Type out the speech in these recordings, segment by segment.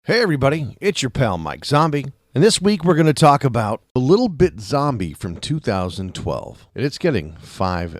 Hey everybody, it's your pal Mike Zombie, and this week we're going to talk about A Little Bit Zombie from 2012. And it's getting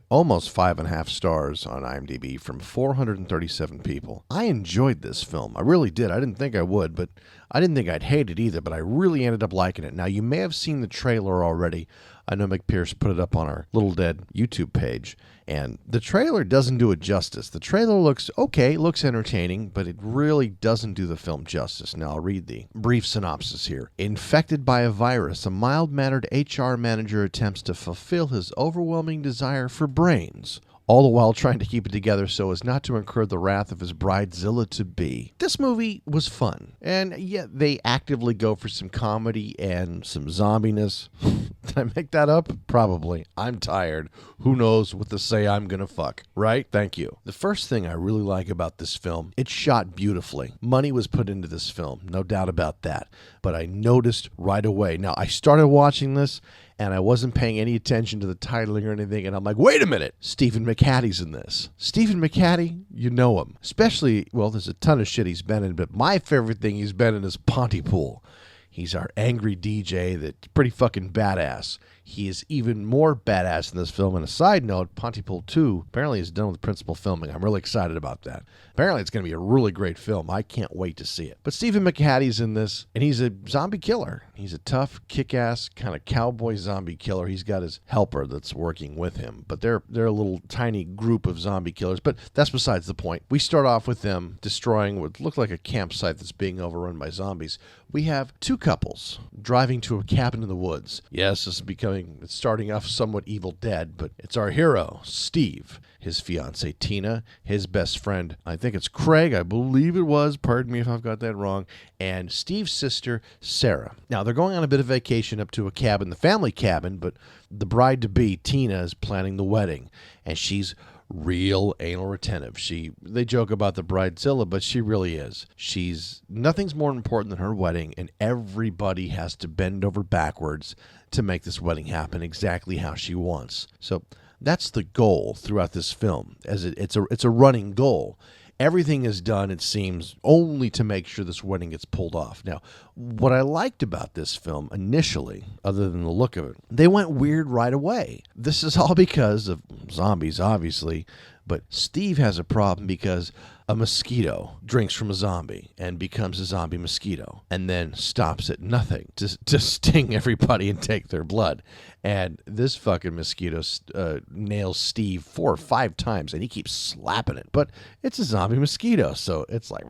almost 5.5 stars on IMDb from 437 people. I enjoyed this film. I really did. I didn't think I would, but I didn't think I'd hate it either, but I really ended up liking it. Now, you may have seen the trailer already. I know McPierce put it up on our Little Dead YouTube page, and the trailer doesn't do it justice. The trailer looks okay, looks entertaining, but it really doesn't do the film justice. Now, I'll read the brief synopsis here. Infected by a virus, a mild-mannered HR manager attempts to fulfill his overwhelming desire for brains, all the while trying to keep it together so as not to incur the wrath of his bridezilla-to-be. This movie was fun, and yet they actively go for some comedy and some zombiness. Did I make that up? Probably. I'm tired. Who knows what to say I'm gonna fuck, right? Thank you. The first thing I really like about this film, it's shot beautifully. Money was put into this film, no doubt about that. But I noticed right away. Now, I started watching this, and I wasn't paying any attention to the titling or anything, and I'm like, wait a minute, Stephen McHattie's in this. Stephen McHattie, you know him. Especially, well, there's a ton of shit he's been in, but my favorite thing he's been in is Pontypool. He's our angry DJ that's pretty fucking badass. He is even more badass in this film. And a side note, Pontypool 2 apparently is done with principal filming. I'm really excited about that. Apparently it's going to be a really great film. I can't wait to see it. But Stephen McHattie's in this, and he's a zombie killer. He's a tough, kick-ass, kind of cowboy zombie killer. He's got his helper that's working with him. But they're a little tiny group of zombie killers. But that's besides the point. We start off with them destroying what looked like a campsite that's being overrun by zombies. We have two couples driving to a cabin in the woods. Yes, it's starting off somewhat Evil Dead, but it's our hero, Steve, his fiancée Tina, his best friend, I think it's Craig, I believe it was, pardon me if I've got that wrong, and Steve's sister, Sarah. Now, they're going on a bit of vacation up to a cabin, the family cabin, but the bride-to-be, Tina, is planning the wedding, and she's real anal retentive. They joke about the bridezilla, but she really is. Nothing's more important than her wedding, and everybody has to bend over backwards to make this wedding happen exactly how she wants. So that's the goal throughout this film, as it's a running goal. Everything is done, it seems, only to make sure this wedding gets pulled off. Now, what I liked about this film initially, other than the look of it, they went weird right away. This is all because of zombies, obviously, but Steve has a problem because a mosquito drinks from a zombie and becomes a zombie mosquito and then stops at nothing to sting everybody and take their blood. And this fucking mosquito nails Steve 4 or 5 times, and he keeps slapping it. But it's a zombie mosquito, so it's like,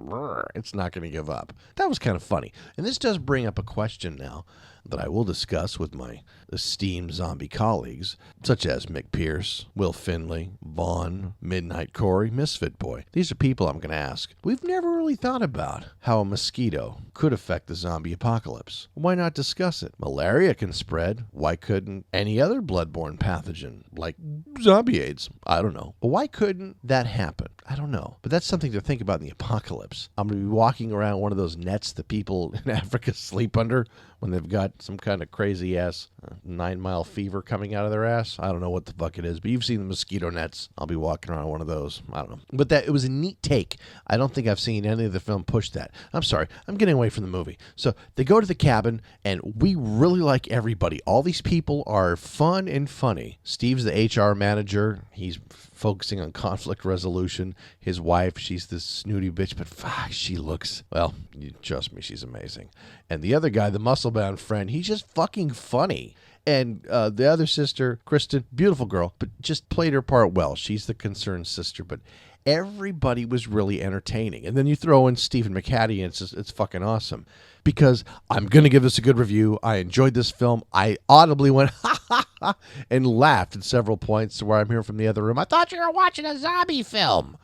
it's not going to give up. That was kind of funny. And this does bring up a question now that I will discuss with my esteemed zombie colleagues, such as McPierce, Will Finley, Vaughn, Midnight Corey, Misfit Boy. These are people I'm going to ask. We've never really thought about how a mosquito could affect the zombie apocalypse. Why not discuss it? Malaria can spread. Why couldn't any other bloodborne pathogen, like zombie AIDS? I don't know. But why couldn't that happen? I don't know. But that's something to think about in the apocalypse. I'm going to be walking around one of those nets that people in Africa sleep under when they've got some kind of crazy-ass 9-mile fever coming out of their ass. I don't know what the fuck it is, but you've seen the mosquito nets. I'll be walking around one of those. I don't know. But it was a neat take. I don't think I've seen any of the film push that. I'm sorry. I'm getting away from the movie. So they go to the cabin, and we really like everybody. All these people are fun and funny. Steve's the HR manager. He's focusing on conflict resolution. His wife, she's this snooty bitch, but fuck, she looks, well, you trust me, she's amazing. And the other guy, the muscle-bound friend, he's just fucking funny. And the other sister, Kristen, beautiful girl, but just played her part well. She's the concerned sister, but everybody was really entertaining. And then you throw in Stephen McHattie, and it's fucking awesome. Because I'm going to give this a good review. I enjoyed this film. I audibly went, ha, ha, ha, and laughed at several points where I'm hearing from the other room, I thought you were watching a zombie film.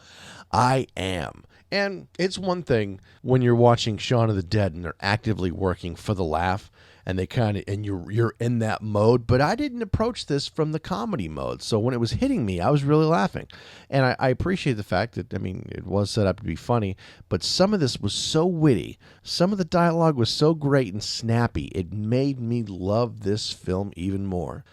I am. And it's one thing when you're watching Shaun of the Dead and they're actively working for the laugh, and they kind of, and you're in that mode. But I didn't approach this from the comedy mode. So when it was hitting me, I was really laughing. And I appreciate the fact that, I mean, it was set up to be funny, but some of this was so witty. Some of the dialogue was so great and snappy. It made me love this film even more.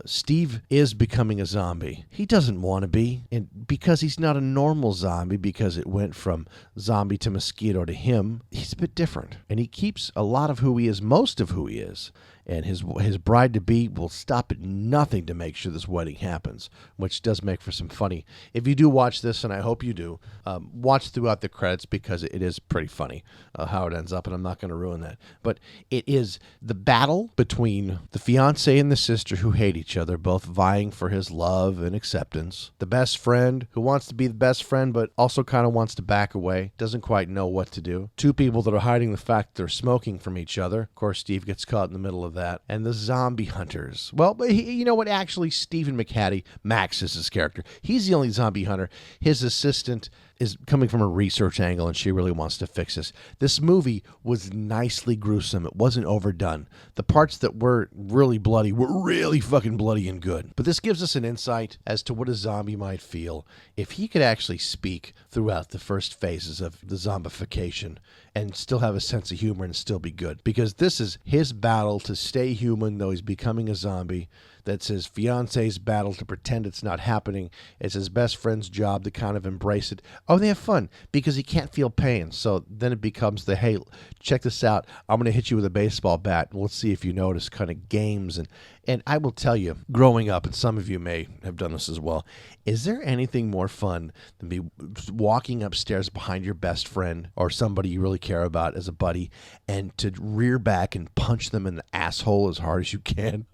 Steve is becoming a zombie. He doesn't want to be, and because he's not a normal zombie, because it went from zombie to mosquito to him, he's a bit different. And he keeps a lot of who he is, most of who he is. And his bride-to-be will stop at nothing to make sure this wedding happens, which does make for some funny. If you do watch this, and I hope you do, watch throughout the credits because it is pretty funny how it ends up, and I'm not going to ruin that. But it is the battle between the fiancé and the sister who hate each other, both vying for his love and acceptance. The best friend who wants to be the best friend but also kind of wants to back away, doesn't quite know what to do. Two people that are hiding the fact they're smoking from each other. Of course, Steve gets caught in the middle of that. And the zombie hunters. Well, you know what? Actually, Stephen McHattie, Max is his character. He's the only zombie hunter. His assistant is coming from a research angle, and she really wants to fix this. This movie was nicely gruesome. It wasn't overdone. The parts that were really bloody were really fucking bloody and good. But this gives us an insight as to what a zombie might feel if he could actually speak throughout the first phases of the zombification and still have a sense of humor and still be good. Because this is his battle to stay human, though he's becoming a zombie. That's his fiance's battle to pretend it's not happening. It's his best friend's job to kind of embrace it. Oh, they have fun because he can't feel pain. So then it becomes the, hey, check this out. I'm going to hit you with a baseball bat, and let's see if you notice kind of games. And I will tell you, growing up, and some of you may have done this as well, is there anything more fun than be walking upstairs behind your best friend or somebody you really care about as a buddy and to rear back and punch them in the asshole as hard as you can?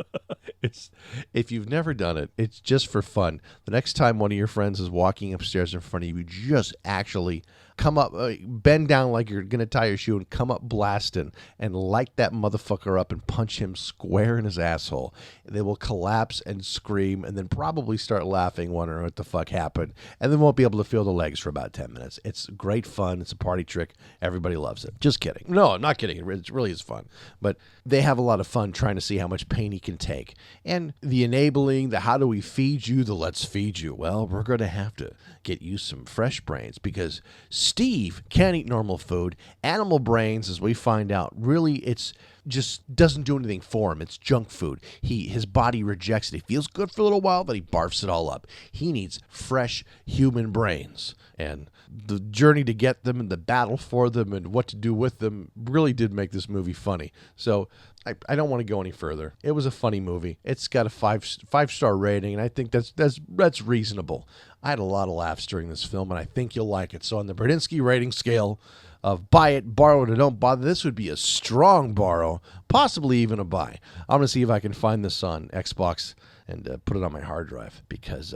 If you've never done it, it's just for fun. The next time one of your friends is walking upstairs in front of you, just actually come up, bend down like you're going to tie your shoe and come up blasting and light that motherfucker up and punch him square in his asshole. They will collapse and scream and then probably start laughing, wondering what the fuck happened, and then won't be able to feel the legs for about 10 minutes. It's great fun. It's a party trick. Everybody loves it. Just kidding. No, I'm not kidding. It really is fun. But they have a lot of fun trying to see how much pain he can take. And the enabling, the how do we feed you, the let's feed you. Well, we're going to have to get you some fresh brains because Steve can't eat normal food. Animal brains, as we find out, really it's just doesn't do anything for him. It's junk food. His body rejects it. He feels good for a little while, but he barfs it all up. He needs fresh human brains. And the journey to get them and the battle for them and what to do with them really did make this movie funny. So I don't want to go any further. It was a funny movie. It's got a five-star rating, and I think that's reasonable. I had a lot of laughs during this film, and I think you'll like it. So on the Berdinsky rating scale of buy it, borrow it, or don't bother, this would be a strong borrow, possibly even a buy. I'm going to see if I can find this on Xbox and put it on my hard drive because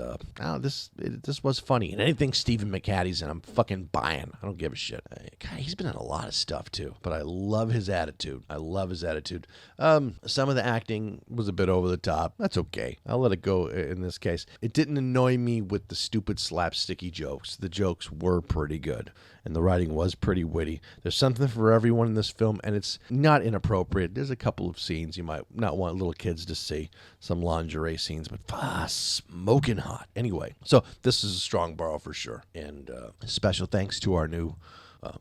this was funny. And anything Stephen McHattie's in, I'm fucking buying. I don't give a shit. God, he's been in a lot of stuff too, but I love his attitude. Some of the acting was a bit over the top. That's okay. I'll let it go in this case. It didn't annoy me with the stupid slapsticky jokes. The jokes were pretty good, and the writing was pretty witty. There's something for everyone in this film, and it's not inappropriate. There's a couple of scenes you might not want little kids to see, some lingerie scenes, but smoking hot. Anyway, so this is a strong borrow for sure. And special thanks to our new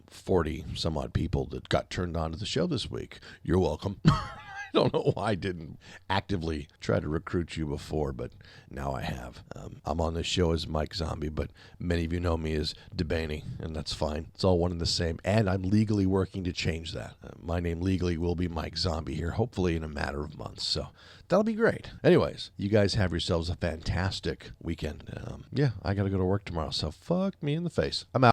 40 some odd people that got turned on to the show this week. You're welcome. I don't know why I didn't actively try to recruit you before, but now I have. I'm on this show as Mike Zombie, but many of you know me as DeBaney, and that's fine. It's all one and the same, and I'm legally working to change that. My name legally will be Mike Zombie here, hopefully in a matter of months, so that'll be great. Anyways, you guys have yourselves a fantastic weekend. I got to go to work tomorrow, so fuck me in the face. I'm out.